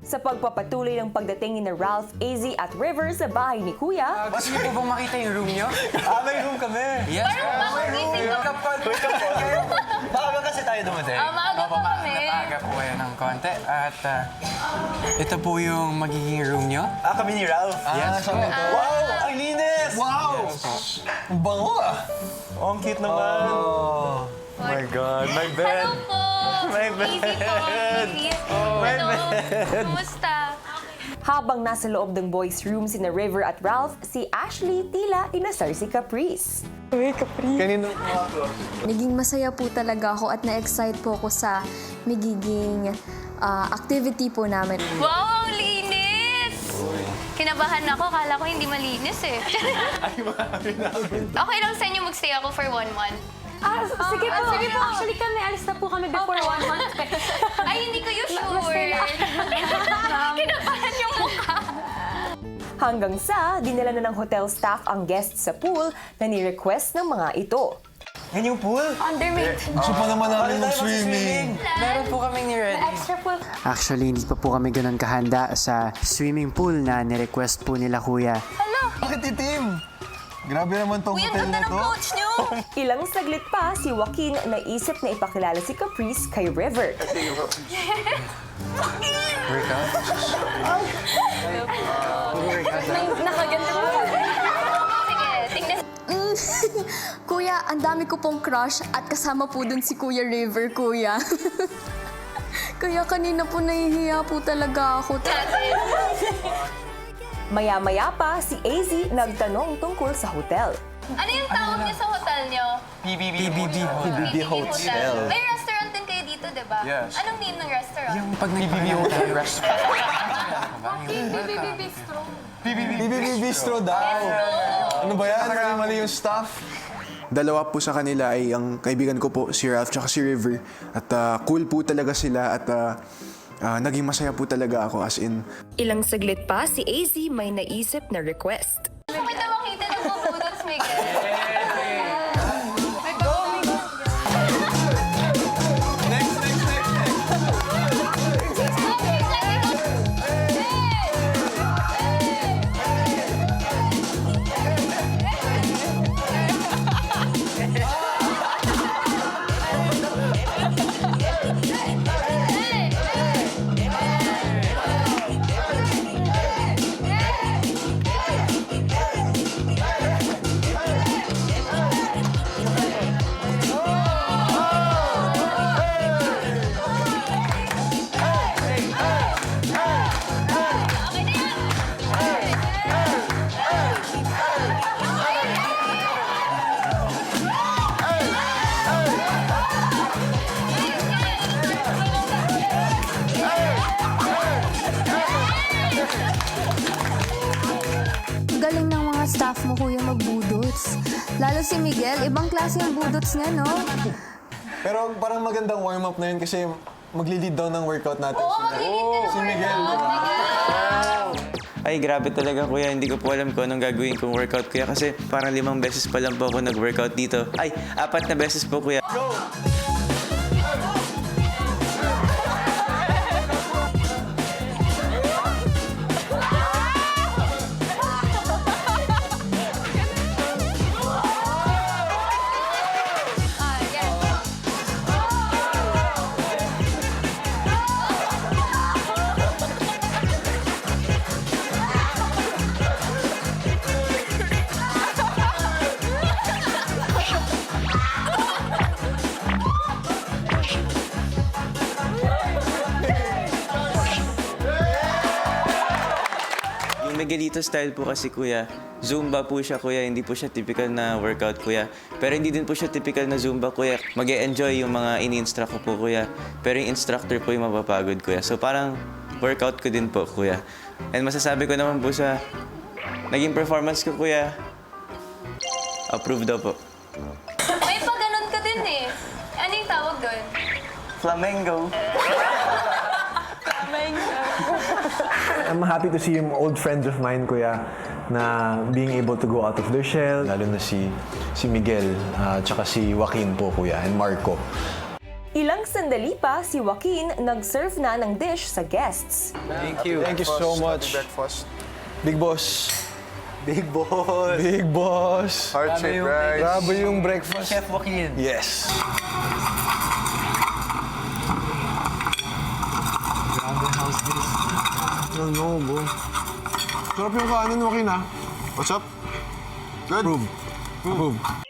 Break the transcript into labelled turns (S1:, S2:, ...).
S1: Sa pagpapatuloy ng pagdating ni Ralph, AZ at River sa bahay ni Kuya,
S2: Gusto niyo po bang makita yung room niyo?
S3: May room kami.
S2: Yes.
S3: Wake up kayo. Maaga kasi tayo dumating.
S4: Maaga po kami.
S2: Napaaga po kayo ng konti. At ito po yung magiging room niyo.
S3: Kami ni Ralph.
S2: Yes.
S3: Wow! Ang linis! Wow! Ang bango ah! Oh, ang cute naman. Oh my God, my bed.
S4: Hello po!
S3: My
S4: Easy po.
S3: bed.
S4: Hello. Kumusta?
S1: habang nasa loob ng boys' room sina River at Ralph, si Ashley tila inasar si Caprice.
S3: Kanino?
S5: Naging masaya po talaga ako at na-excite po ako sa magiging activity po namin.
S4: Wow, ang linis! Kinabahan ako, kala ko hindi malinis eh. Okay lang sa inyo magstay ako for 1 month.
S6: Sige po.
S4: sige po.
S6: Actually kami, alis na po kami before 1 month.
S4: Ay, hindi kayo sure. Kinabahan yung mukha.
S1: Hanggang sa dinala na ng hotel staff ang guests sa pool na ni-request ng mga ito.
S3: Yan yung pool?
S6: Undermate.
S3: Gusto pa naman namin mag-swimming.
S2: Meron po kaming ni-ready.
S6: Extra pool.
S7: Actually, hindi pa po kami ganun kahanda sa swimming pool na ni-request po nila kuya.
S3: Bakit itim? Grabe naman tong
S4: Uy, ang
S3: hotel
S4: ganda
S3: na
S4: ng
S3: to.
S4: coach nyo!
S1: Ilang saglit pa, si Joaquin naisip na ipakilala si Caprice kay River.
S2: Workout?
S6: Nakaganda po.
S4: Sige, tingnan.
S5: Kuya, ang dami ko pong crush at kasama po dun si Kuya River, kuya. Kaya kanina po nahihiya po talaga ako.
S1: Maya-maya pa, si AZ nagtanong tungkol sa hotel.
S4: Ano yung tawag niyo sa hotel niyo?
S3: PBB Hotel.
S4: May restaurant din kayo dito, di ba?
S3: Yes.
S4: Anong name ng restaurant?
S2: Yung pag nagpapalala restaurant.
S3: PBB Bistro daw. Ano ba yan? Mali yung staff.
S8: Dalawa po sa kanila ay ang kaibigan ko po, si Ralph tsaka si River. At cool po talaga sila at naging masaya po talaga ako as in.
S1: Ilang saglit pa, si AZ may naisip na request.
S4: Gusto mo na makita ng pabudots, Miguel?
S5: Galing ng mga staff mo, kuya, magbudots. Lalo si Miguel, ibang klase ang budots niya, no?
S3: Pero parang magandang warm-up na yun kasi magli-lead daw ng workout natin. Si Miguel.
S9: Ay, grabe talaga kuya. Hindi ko po alam kung anong gagawin kong workout kuya kasi parang 5 beses pa lang po ako nag-workout dito. Ay, 4 na beses po kuya. Yung Miguelito style po kasi kuya, Zumba po siya kuya, hindi po siya typical na workout kuya. Pero hindi din po siya typical na Zumba kuya. Mag-e-enjoy yung mga ini-instruct ko po kuya. Pero yung instructor po yung mapapagod kuya. So parang workout ko din po kuya. And masasabi ko naman po sa naging performance ko kuya, approve daw po.
S4: May pag-ganon ka din eh. Ano yung tawag doon?
S3: Flamengo.
S10: I'm happy to see yung old friends of mine, kuya, na being able to go out of their shell. Lalo na si Miguel, tsaka si Joaquin po, kuya, and Marco.
S1: Ilang sandali pa, si Joaquin nag-serve na ng dish sa guests.
S3: Thank you so much.
S8: Breakfast.
S3: Big boss.
S10: Big boss.
S3: Big boss.
S8: Heart-shaped rice.
S3: Grabe yung breakfast.
S2: Chef Joaquin.
S3: Yes.
S10: No, bro. Sarap yung kanin, Joaquin, ha?
S8: What's up? Good.
S10: Approve.